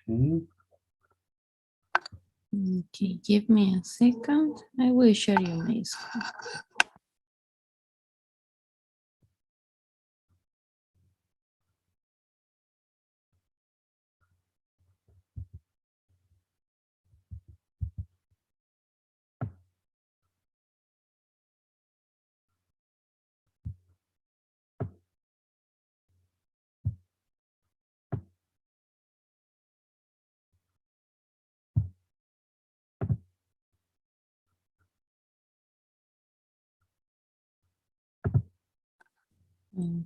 Okay. Okay, give me a second. I will share you my screen.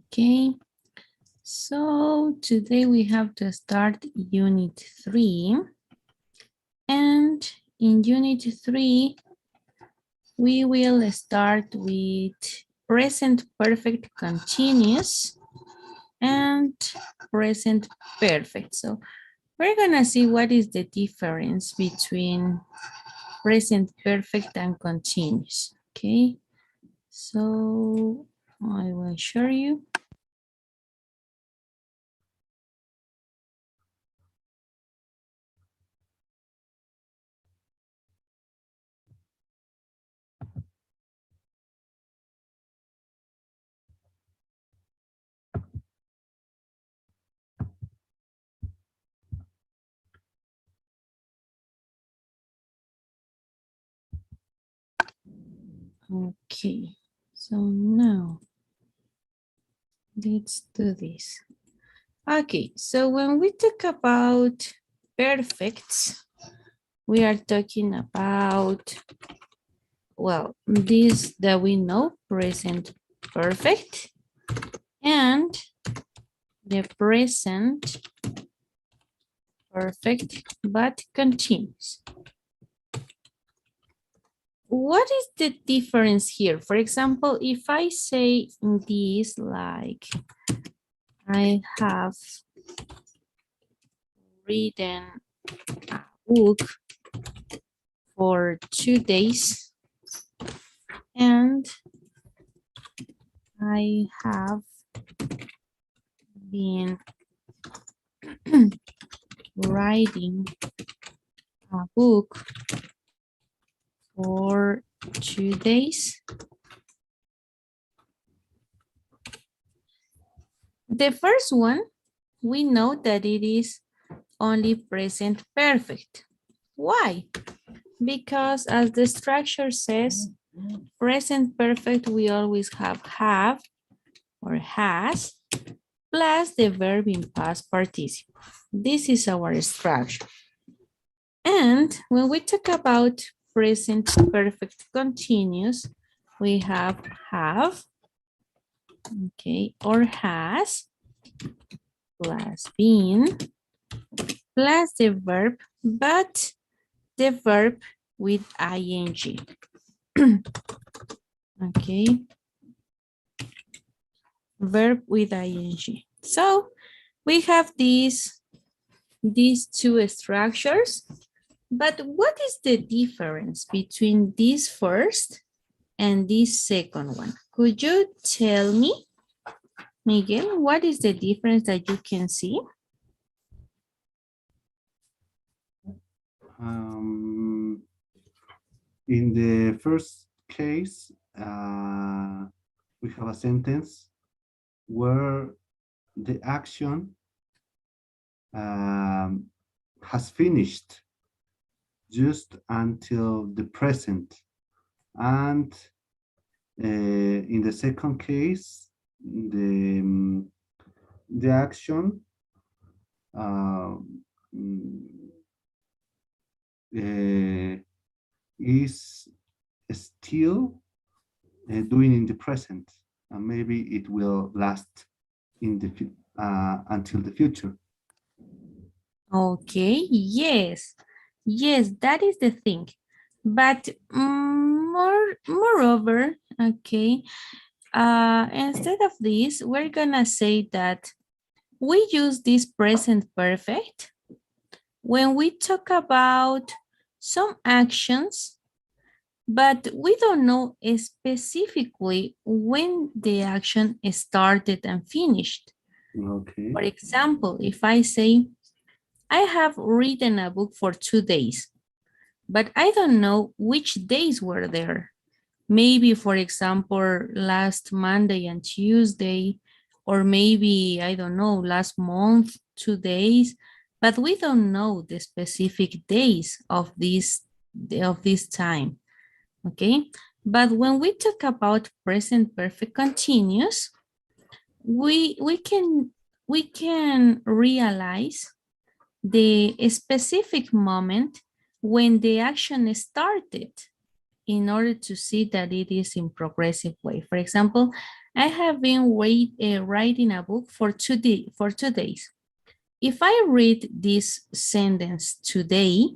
Okay, so today we have to start Unit 3. And in Unit 3, we will start with present perfect continuous and present perfect. So we're gonna see what is the difference between present perfect and continuous. Okay, so I will show you. Okay, so now let's do this. Okay, so when we talk about perfects, we are talking about, well, this that we know, present perfect, and the present perfect but continuous. What is the difference here? For example, if I say this like, I have reading a book for 2 days and I have been writing a book for 2 days. The first one, we know that it is only present perfect. Why? Because as the structure says, present perfect, we always have or has plus the verb in past participle. This is our structure. And when we talk about present perfect continuous, we have, okay, or has, plus been, plus the verb, but the verb with ing. Okay, verb with ing. So we have these two structures, but what is the difference between this first and this second one? Could you tell me, Miguel, what is the difference that you can see? In the first case, we have a sentence where the action has finished just until the present. And in the second case, the action is still doing in the present, and maybe it will last in the until the future. Okay, yes, that is the thing. But moreover, okay, instead of this, we're gonna say that we use this present perfect when we talk about some actions, but we don't know specifically when the action started and finished. Okay. For example, if I say, I have written a book for 2 days, but I don't know which days were there. Maybe, for example, last Monday and Tuesday, or maybe, I don't know, last month, 2 days, but we don't know the specific days of this time, okay? But when we talk about present perfect continuous, we can realize the specific moment when the action started in order to see that it is in progressive way. For example, I have been writing a book for 2 days. If I read this sentence today,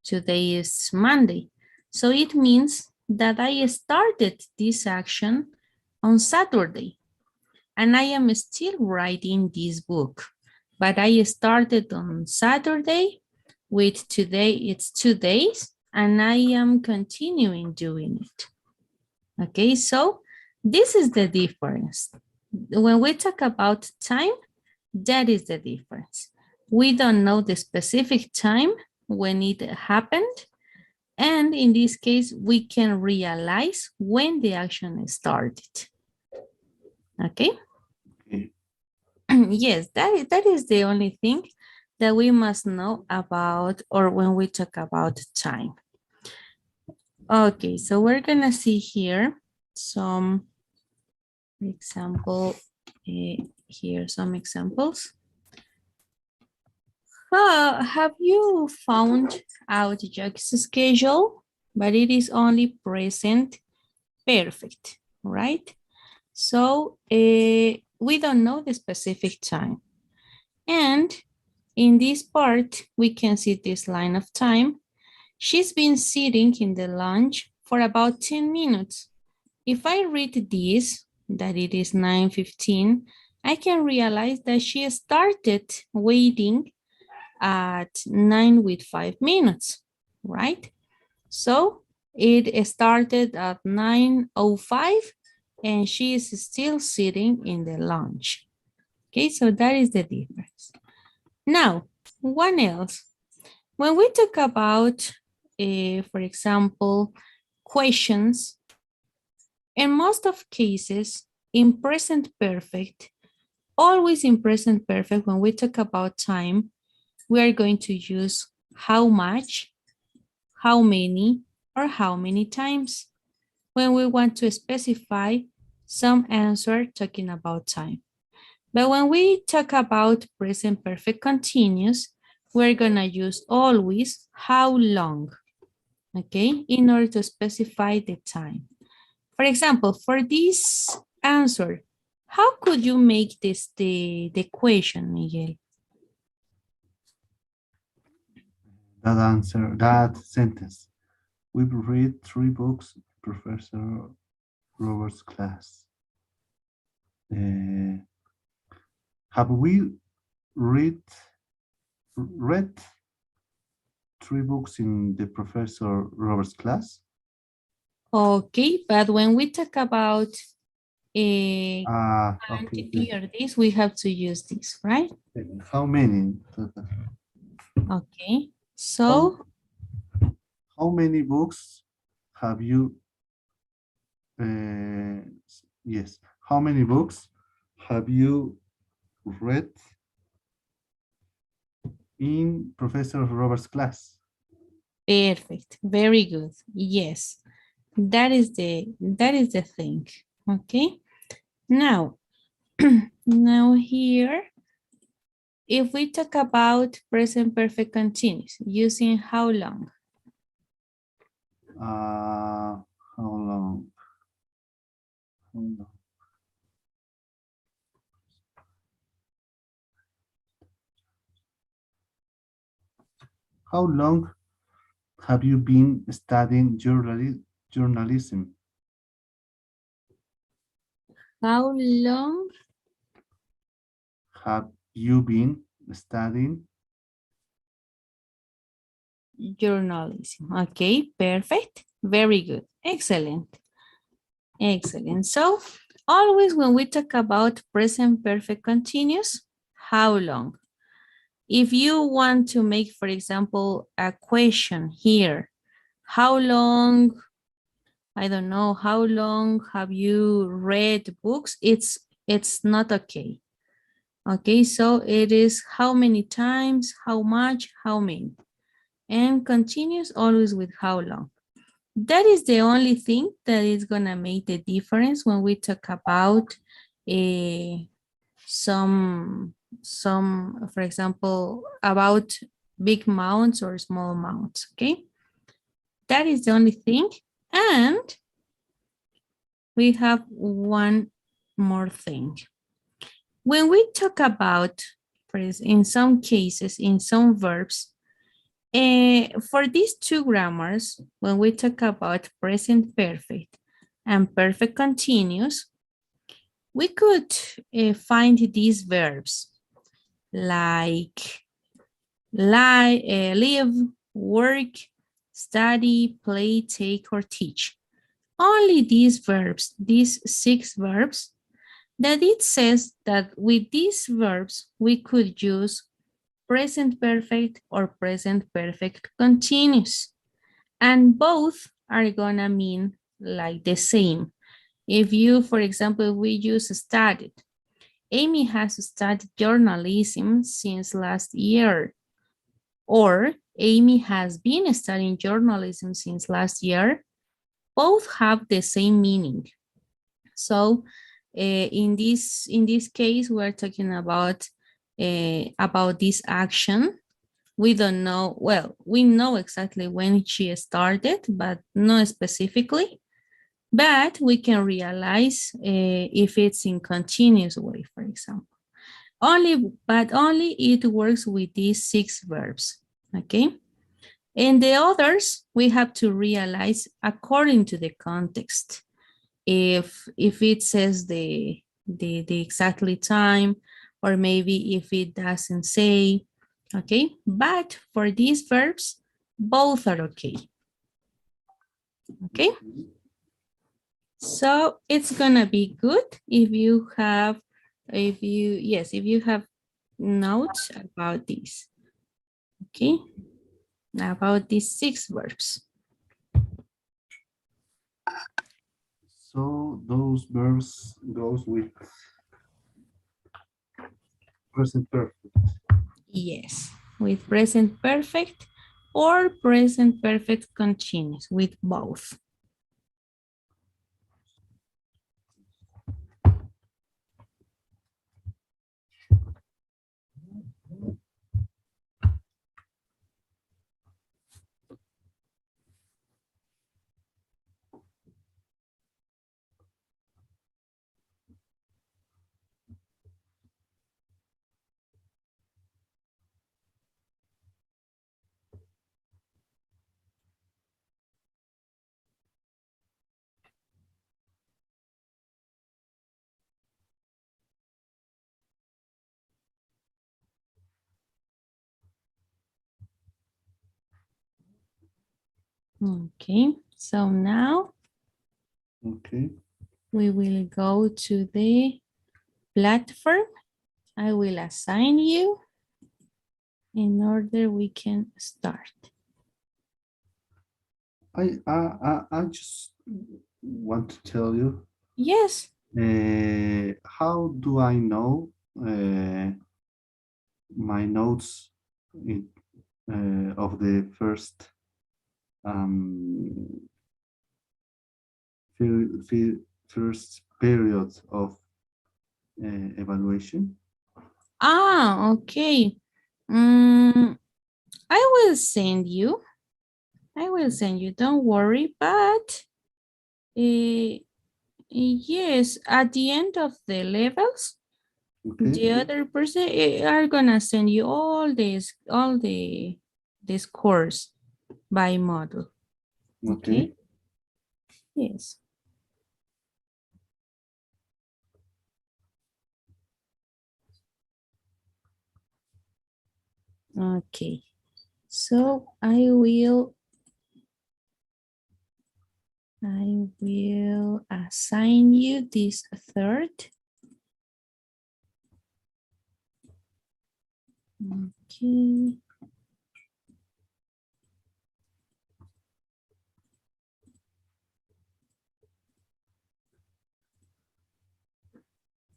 today is Monday, so it means that I started this action on Saturday, and I am still writing this book, but I started on Saturday. With today, it's 2 days, and I am continuing doing it. Okay, so this is the difference. When we talk about time, that is the difference. We don't know the specific time when it happened, and in this case, we can realize when the action started. Okay? Okay. Yes, that is the only thing that we must know about, or when we talk about time. Okay, so we're gonna see here some example, here some examples. Have you found out Jack's schedule? But it is only present perfect, right? So we don't know the specific time. And in this part, we can see this line of time. She's been sitting in the lounge for about 10 minutes. If I read this, that it is 9:15, I can realize that she started waiting at 9 with 5 minutes, right? So it started at 9:05 and she is still sitting in the lounge. Okay, so that is the difference. Now, what else? When we talk about, for example, questions, in most of cases, in present perfect, always in present perfect, when we talk about time, we are going to use how much, how many, or how many times when we want to specify some answer talking about time. But when we talk about present perfect continuous, we're gonna use always how long, okay, in order to specify the time. For example, for this answer, how could you make this the equation, Miguel? That sentence. We've read 3 books, Professor Robert's class. Have we read 3 books in the Professor Robert's class? Okay, but when we talk about a Okay. or this, we have to use this, right? How many? Okay, so How many books have you? Yes. How many books have you read in Professor Robert's class? perfect, very good. Yes, that is the thing. Okay, now now here, if we talk about present perfect continuous using how long? How long? How long? How long have you been studying journalism? How long Have you been studying? journalism? Okay, perfect, very good, excellent, excellent. So always when we talk about present perfect continuous, how long? If you want to make, for example, a question here, how long, I don't know, how long have you read books? It's not okay. Okay, so it is how many times, how much, how many, and continues always with how long. That is the only thing that is gonna make the difference when we talk about some, for example, about big mounts or small mounts, okay? That is the only thing. And we have one more thing. When we talk about, in some cases, in some verbs, for these two grammars, when we talk about present perfect and perfect continuous, we could find these verbs like live, work, study, play, take, or teach. Only these verbs, these 6 verbs, that it says that with these verbs, we could use present perfect or present perfect continuous. And both are gonna mean like the same. If you, for example, we use studied. Amy has studied journalism since last year. Or Amy has been studying journalism since last year. Both have the same meaning. So in this case, we're talking about this action. We don't know, well, we know exactly when she started, but not specifically. But we can realize if it's in continuous way, for example. But only it works with these 6 verbs, okay? And the others, we have to realize according to the context. If it says the exactly time, or maybe if it doesn't say, okay? But for these verbs, both are okay. Okay? So it's gonna be good if you have, if you have notes about this. Okay? About these 6 verbs. So those verbs goes with present perfect. Yes, with present perfect or present perfect continuous, with both. Okay, so now Okay. we will go to the platform. I will assign you in order we can start. I just want to tell you, Yes. how do I know my notes in, of the first um, first period of evaluation? Ah, okay. Mm, I will send you. I will send you. Don't worry. But yes, at the end of the levels, Okay. the other person are gonna send you all this course by model. Okay. Okay. Yes. Okay. So I will assign you this third. Okay.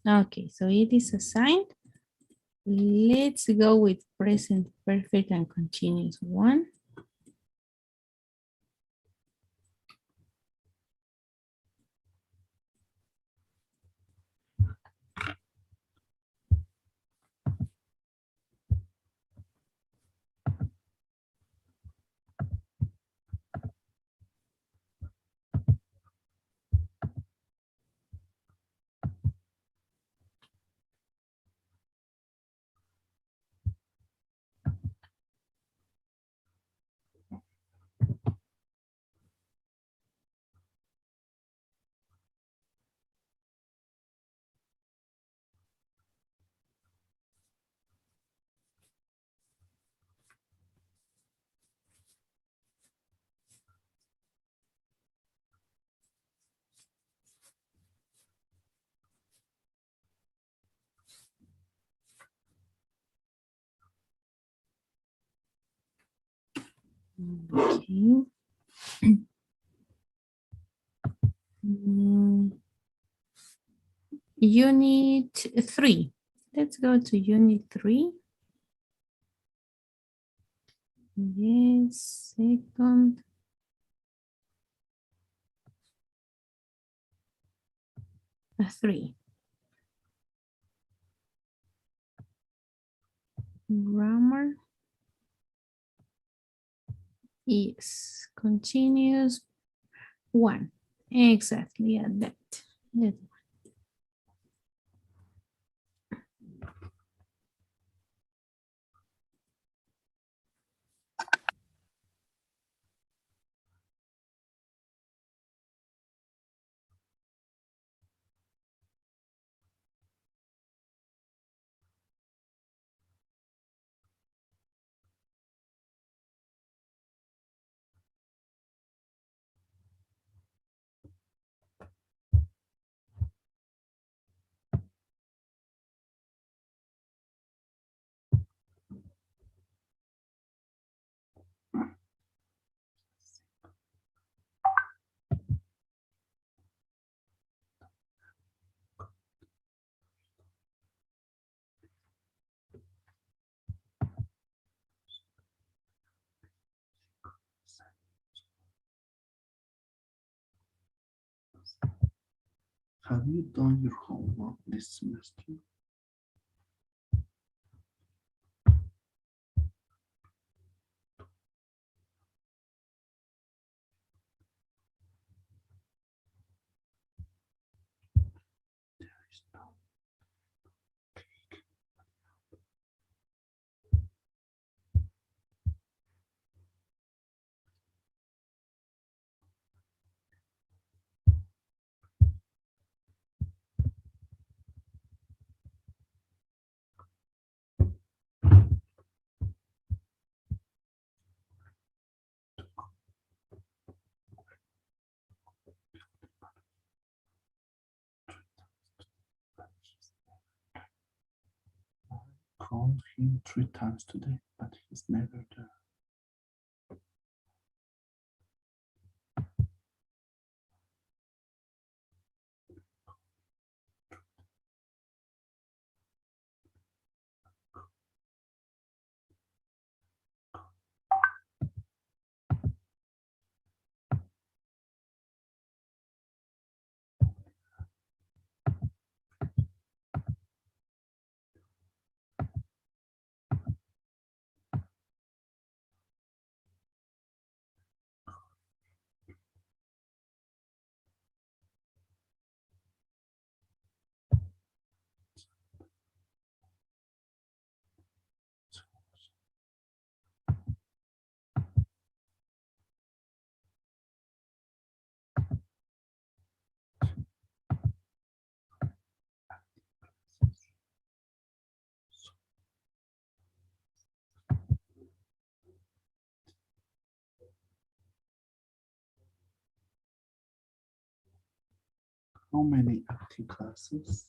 Okay, so it is assigned. Let's go with present perfect and continuous one. Okay. Mm, Unit 3. Let's go to Unit 3. Yes, second. Three. Grammar. Yes. Continuous. One. Exactly at that. That. Have you done your homework this semester? Called him 3 times today, but he's never there. How many acting classes?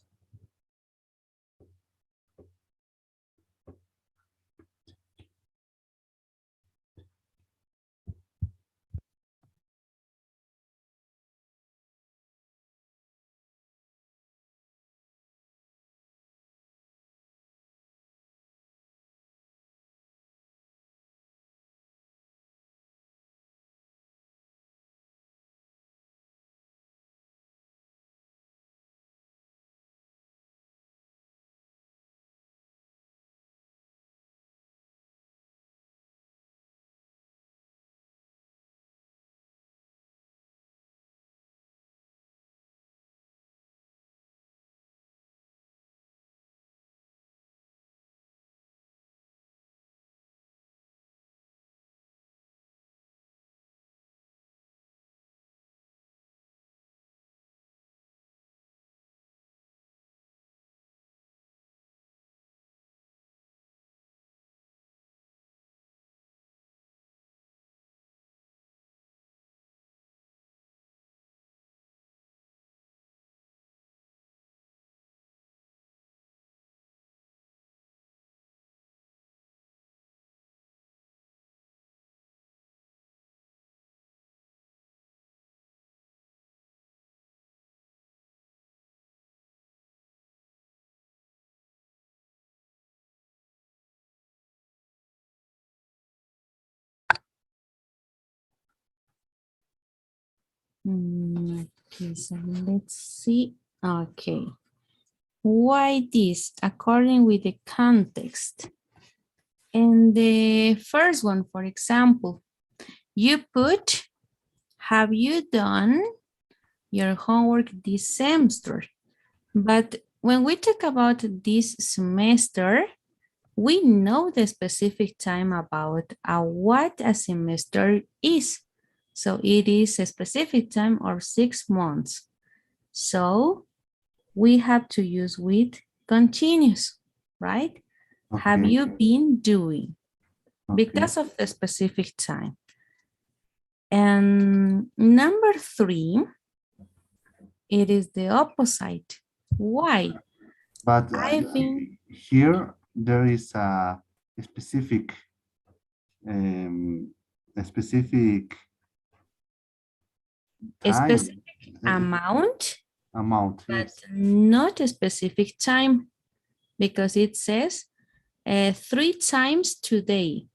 Okay, so let's see. Okay. Why this? According with the context. And the first one, for example, you put, have you done your homework this semester? But when we talk about this semester, we know the specific time about what a semester is. So it is a specific time or 6 months. So we have to use with continuous, right? Have Okay. you been doing? Okay. Because of the specific time. And number 3, it is the opposite. Why? But I've been, here there is specific um, a specific a time specific amount, amount. but Yes. not a specific time, because it says 3 times today.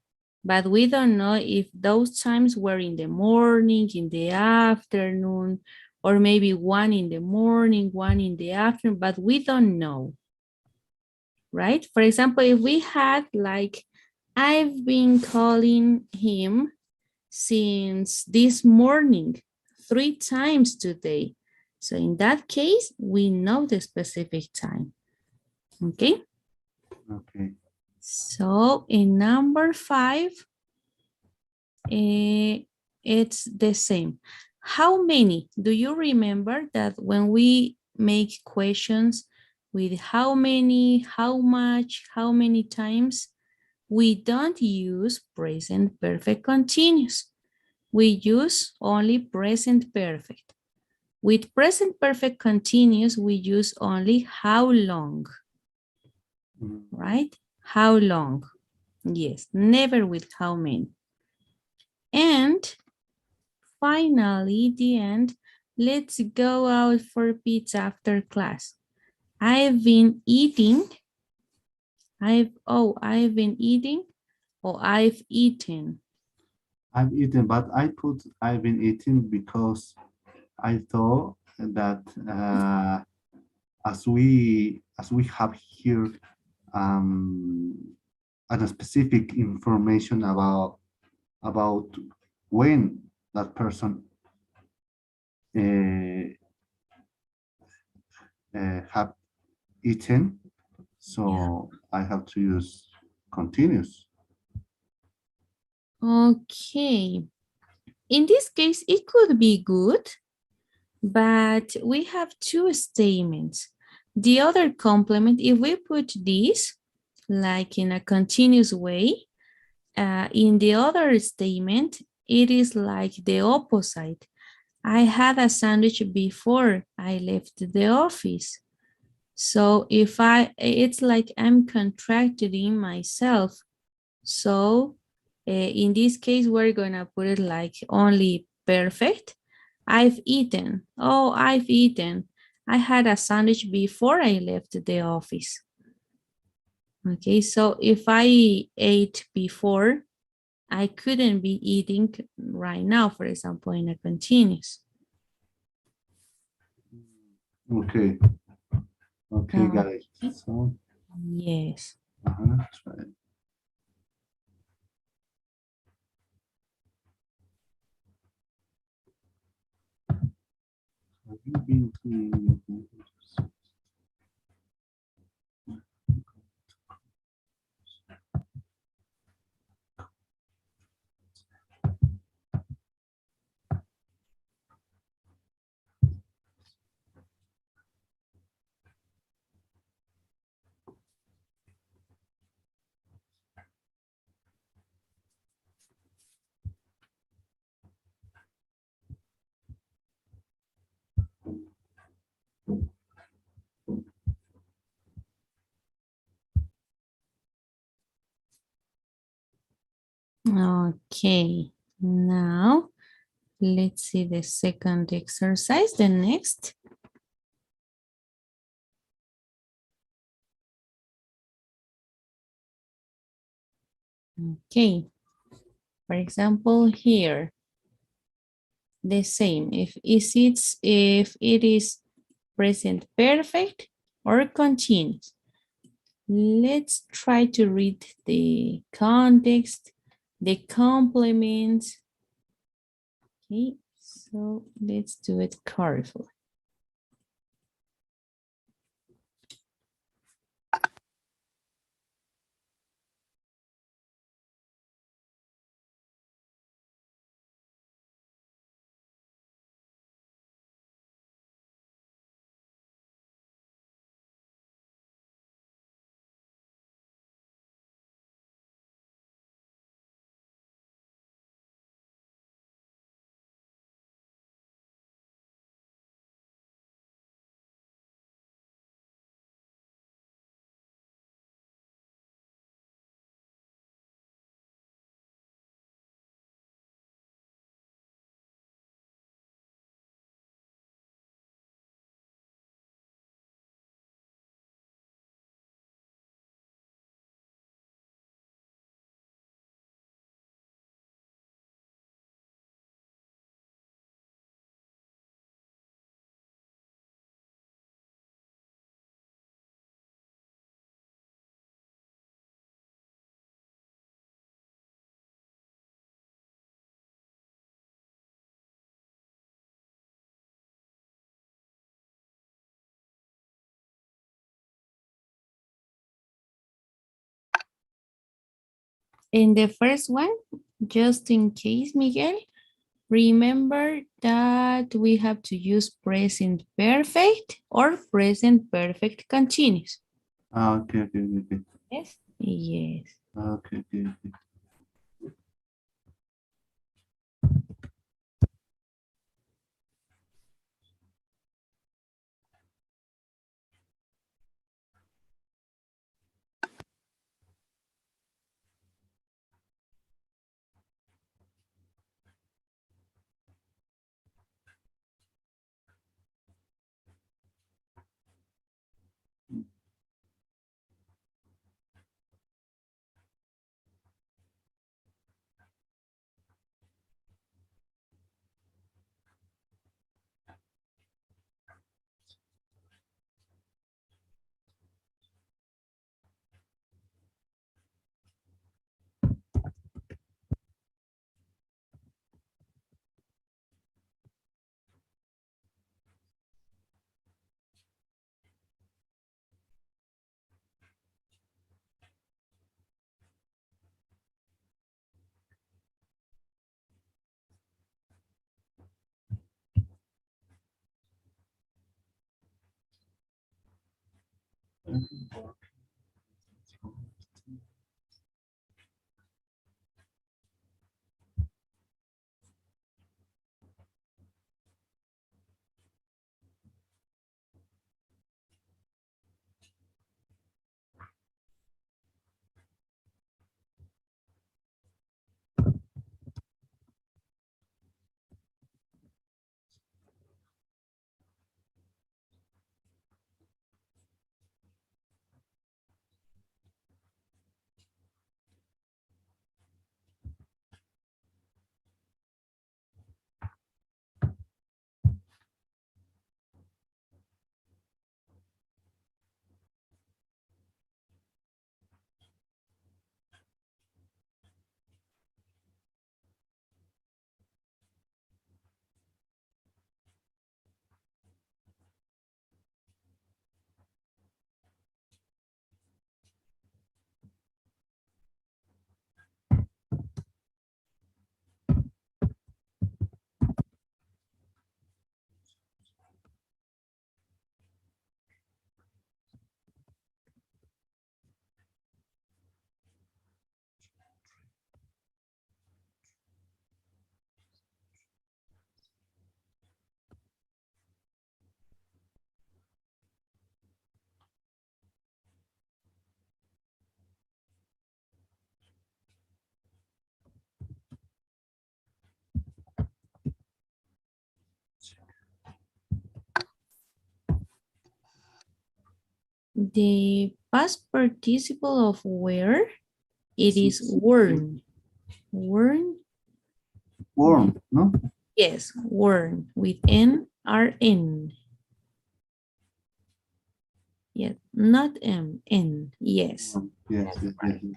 But we don't know if those times were in the morning, in the afternoon, or maybe 1 in the morning, 1 in the afternoon, but we don't know, right? For example, if we had like, I've been calling him since this morning 3 times today. So in that case, we know the specific time, okay? Okay. So in number 5, it's the same. How many? Do you remember that when we make questions with how many, how much, how many times, we don't use present perfect continuous. We use only present perfect. With present perfect continuous, we use only how long, Mm. right? How long? Yes, never with how many. And finally, the end, let's go out for pizza after class. I've been eating, I've been eating, or I've eaten. I've eaten, but I've been eating because I thought that as we have here um, a specific information about when that person uh, have eaten, Yeah. so I have to use continuous. Okay. In this case, it could be good, but we have 2 statements. The other complement, if we put this like in a continuous way, in the other statement, it is like the opposite. I had a sandwich before I left the office. So it's like I'm contracting myself. So in this case, we're gonna put it like only perfect. I've eaten. Oh, I've eaten. I had a sandwich before I left the office. Okay, so if I ate before, I couldn't be eating right now, for example, in a continuous. Okay, okay, got it. Okay. So, Yes. try it. Have you been cleaning your house? Okay. Now, let's see the second exercise, the next. Okay. For example, here, the same. If it is present perfect or continuous. Let's try to read the context, the complements. Okay, so let's do it carefully. In the first one, just in case, Miguel, remember that we have to use present perfect or present perfect continuous. Okay, okay, okay. Yes? Yes. Okay, okay, okay. The past participle of wear, it is Sí. worn. Worn, Warm, no? Yes, worn with N, R, N. Yes, not M, N. Yes. Yes, That's yes, yes, right. yes.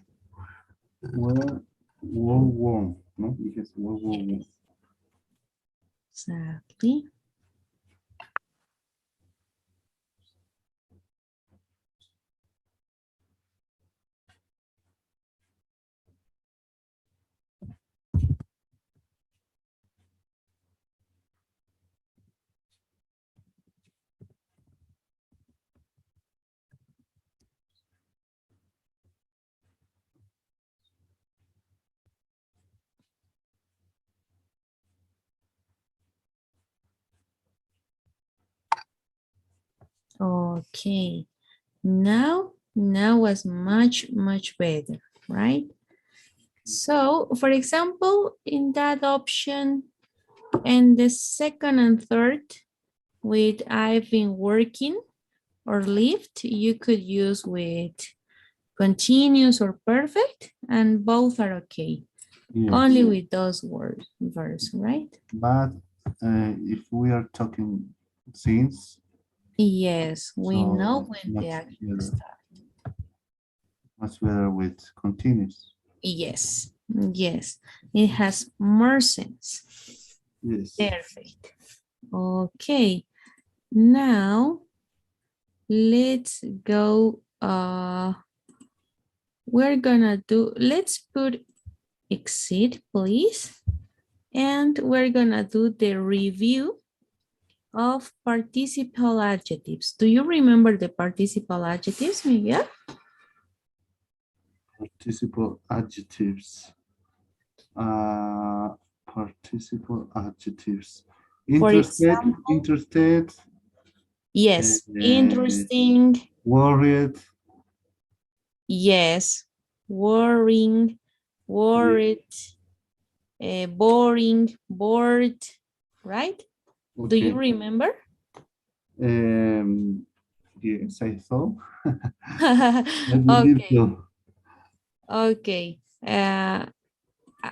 Warm, no? Because warm. Yes, exactly. Okay. Now was much better, right? So, for example, in that option, and the second and third, with I've been working or lived, you could use with continuous or perfect, and both are okay. Yes. Only with those words, verbs, right? But if we are talking since, Yes, we know so when the action starts. much better with continuous. Yes, yes, it has more sense. Yes. Perfect. Okay, now let's go. We're gonna do, let's put exit, please. And we're gonna do the review of participial adjectives. Do you remember the participial adjectives, Miguel? Participle adjectives. Uh, Participle adjectives. For Interested, example, interested, yes, uh, interesting, worried. yes, worrying, Yeah. worried, boring, bored, right? Do you Okay. remember? Um, yes, I thought. I believe Okay, so. okay.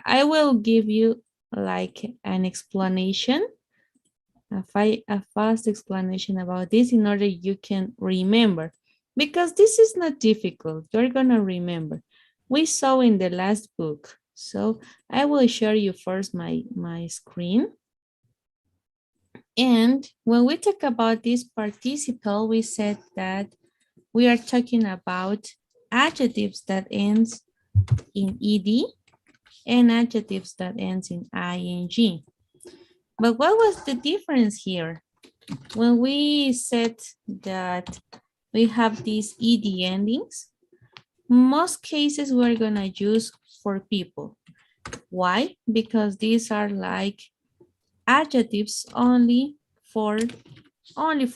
I will give you like an explanation, a fast explanation about this in order you can remember. Because this is not difficult, you're gonna remember. We saw in the last book. So I will share you first my screen. And when we talk about this participle, we said that we are talking about adjectives that ends in ed and adjectives that ends in ing. But what was the difference here? When we said that we have these ed endings, most cases we're gonna use for people. Why? Because these are like adjectives only for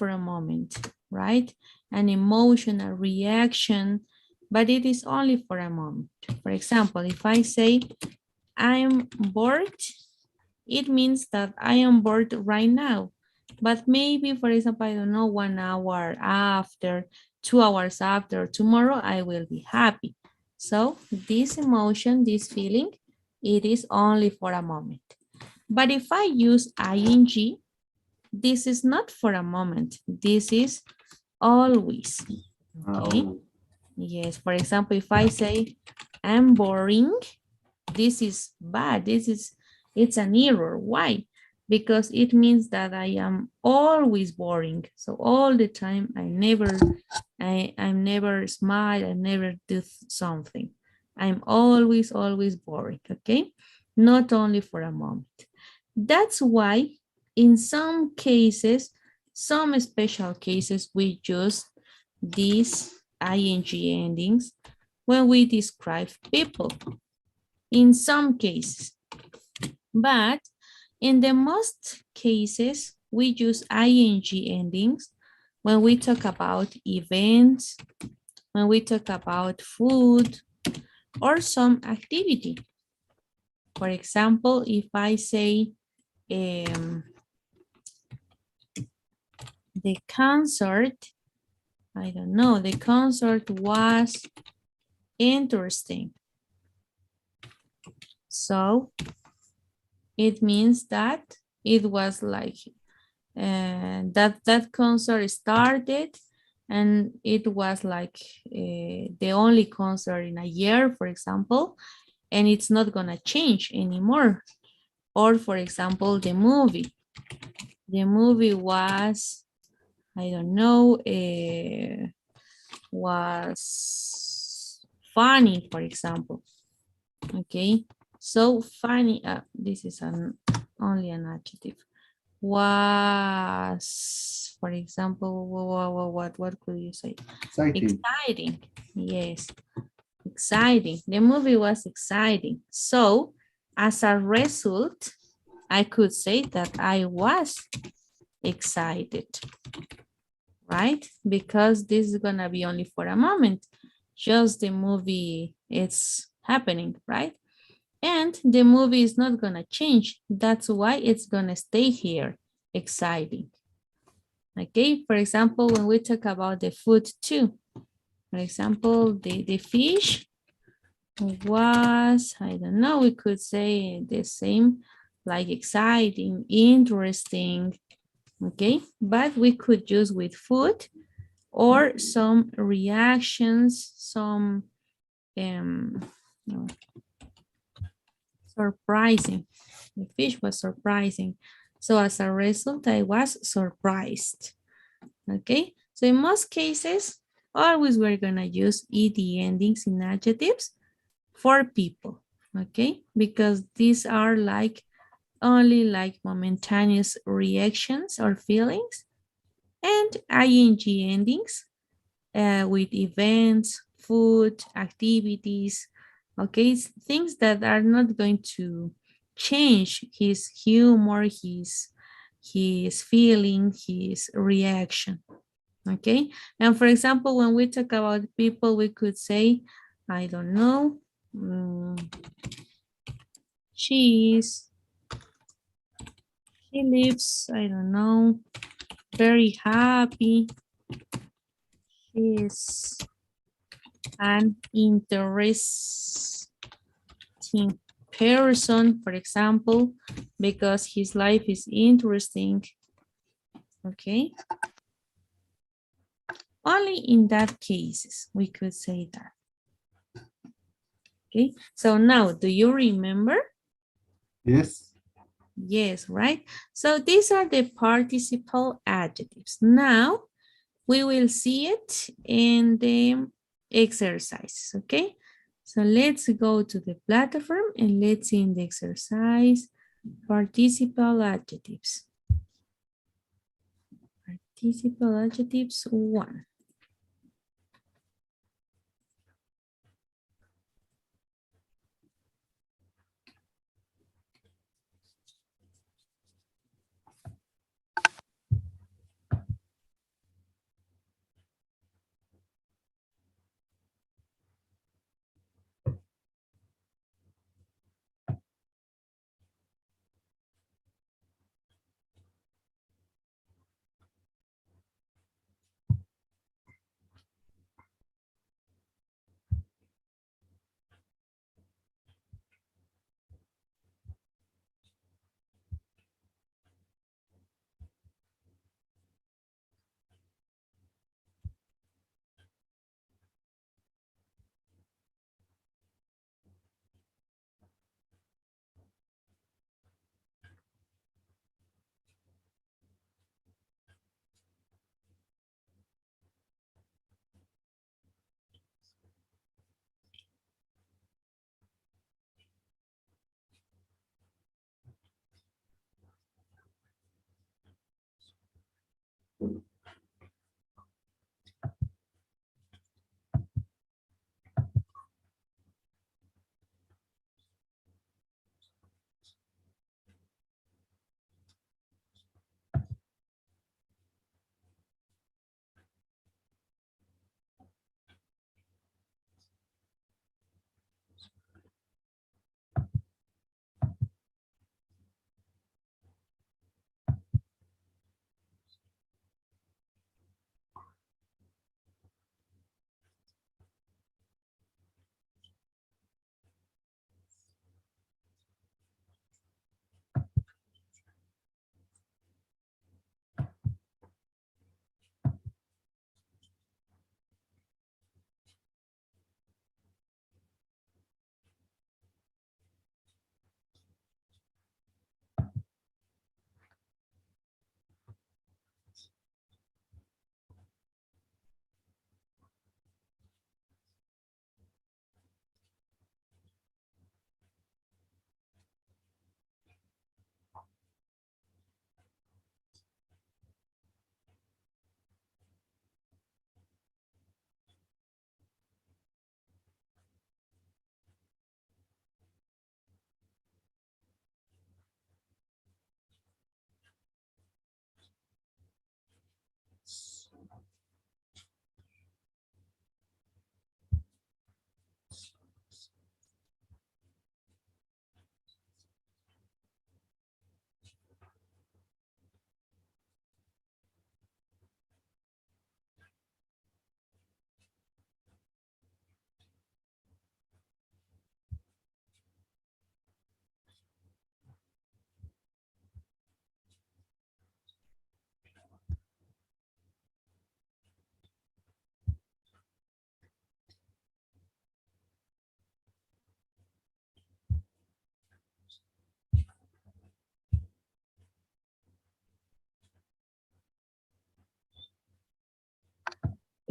a moment, right? An emotional reaction, but it is only for a moment. For example, if I say I'm bored, it means that I am bored right now. But maybe, for example, I don't know, 1 hour after, 2 hours after, tomorrow, I will be happy. So this emotion, this feeling, it is only for a moment. But if I use ing, this is not for a moment. This is always, okay? Oh, Yes, for example, if I say I'm boring, this is bad. It's an error. Why? Because it means that I am always boring. So all the time I'm never smile, I never do something. I'm always boring, okay? Not only for a moment. That's why in some cases, some special cases, we use these ing endings when we describe people in some cases. But in the most cases, we use ing endings when we talk about events, when we talk about food, or some activity. For example, if I say the concert, I don't know, the concert was interesting. So it means that it was like that concert started, and it was like the only concert in a year, for example, and it's not gonna change anymore. Or for example, the movie was, I don't know, was funny, for example. Okay, so funny, this is only an adjective. Was, for example, what could you say? Exciting. Exciting. Yes, exciting. The movie was exciting. So as a result, I could say that I was excited, right? Because this is gonna be only for a moment. Just the movie, it's happening, right? And the movie is not gonna change. That's why it's gonna stay here, exciting. Okay, for example, when we talk about the food too, for example, the fish was, I don't know, we could say the same, like exciting, interesting, okay? But we could use with food or some reactions, some no, surprising. The fish was surprising. So as a result, I was surprised. Okay, so in most cases, always we're gonna use ed endings in adjectives for people, okay? Because these are like only like momentaneous reactions or feelings, and ing endings with events, food, activities, okay? Things that are not going to change his humor, his feeling, his reaction, okay? And for example, when we talk about people, we could say, I don't know, she lives, I don't know, very happy. She's an interesting person, for example, because his life is interesting, okay? Only in that cases we could say that. Okay, so now do you remember? Yes. Yes, right? So these are the participle adjectives. Now we will see it in the exercises, okay? So let's go to the platform and let's see in the exercise participle adjectives. Participle adjectives 1.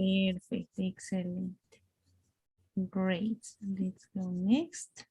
Perfect. Excellent. Great. Let's go next.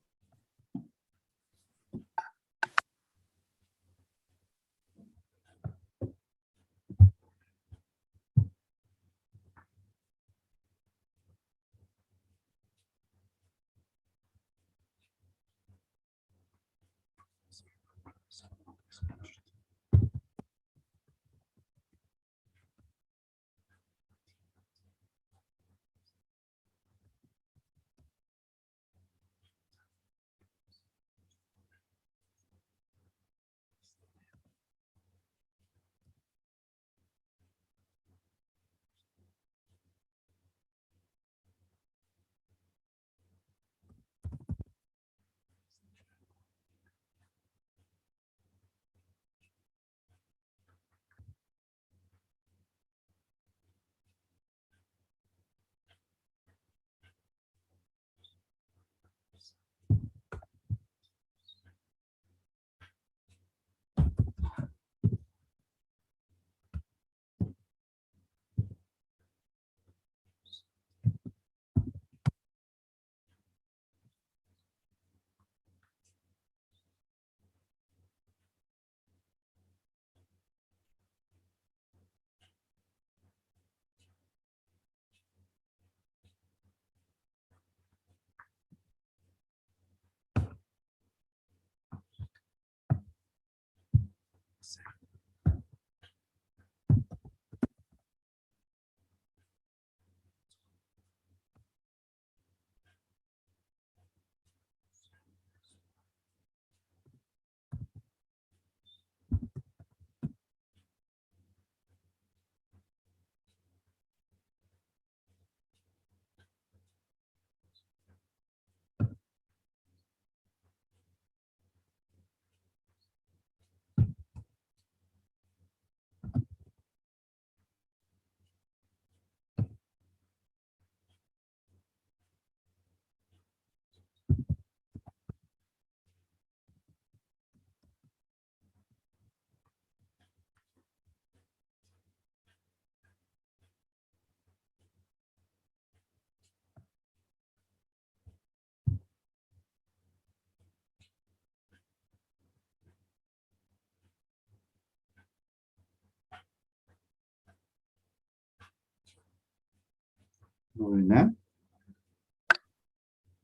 Lorena?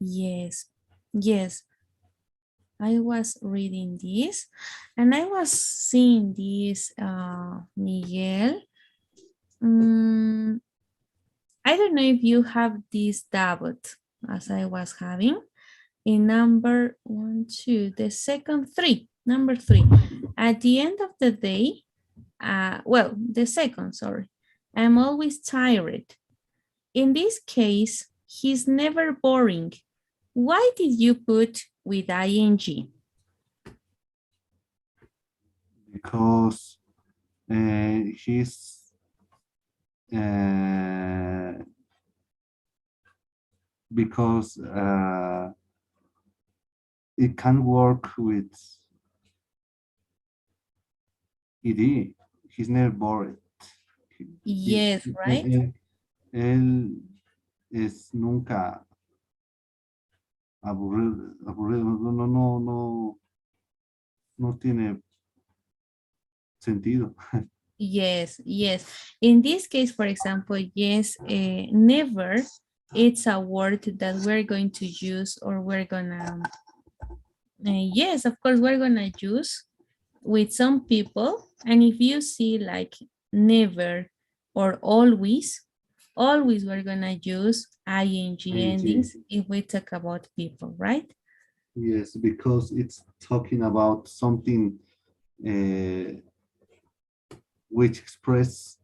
Yes. Yes. I was reading this and I was seeing this, Miguel. Mm, I don't know if you have this doubt as I was having in number 1, 2, the second 3, number 3. At the end of the day, well, the second, sorry, I'm always tired. In this case, he's never boring. Why did you put with ing? Because he's because it can work with ed. He's never bored. Yes, right? Él es nunca aburrido, aburrido, no tiene sentido. Yes, yes. In this case, for example, yes, never, it's a word that we're going to use or we're gonna, yes, of course, we're gonna use with some people. And if you see like never or always we're gonna use ing ing. endings if we talk about people, right? Yes, because it's talking about something uh, which express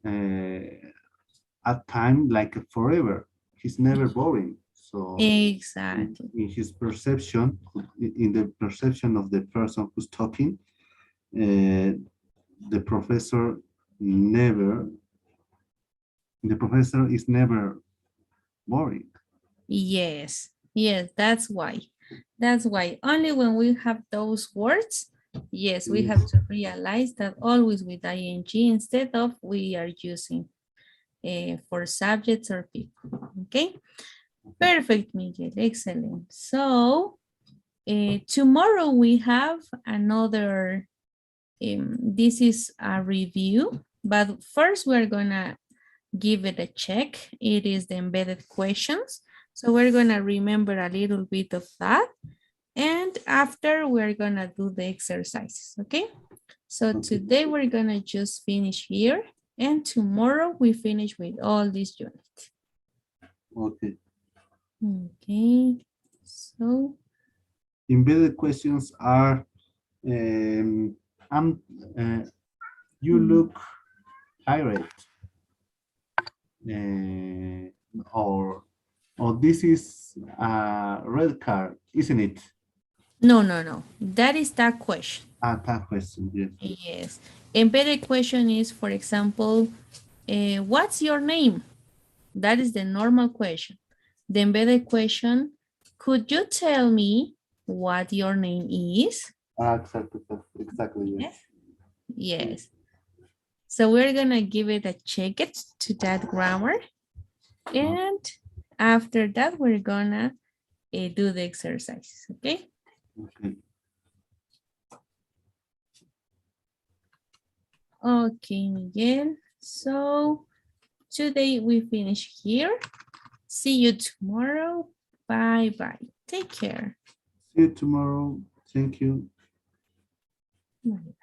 a time like forever. He's never boring. So Exactly. in his perception, in the perception of the person who's talking, the professor never, the professor is never boring. Yes, yes, that's why. That's why only when we have those words, yes, we have Yes, to realize that always with ing instead of we are using for subjects or people. Okay, perfect, Miguel. Excellent. So tomorrow we have another, this is a review, but first we're gonna give it a check. It is the embedded questions. So we're gonna remember a little bit of that. And after we're gonna do the exercises, okay? So today we're gonna just finish here and tomorrow we finish with all these units. Okay. Okay, so. Embedded questions are, I'm, you look tired. Or this is a red card, isn't it? No. That is that question. That question, yes. Yes. Embedded question is, for example, what's your name? That is the normal question. The embedded question, could you tell me what your name is? Exactly, yes. Yes. So we're gonna give it a check it to that grammar. And after that, we're gonna do the exercises, okay? Okay. Okay, Miguel. So today we finish here. See you tomorrow. Bye-bye. Take care. See you tomorrow. Thank you. Bye.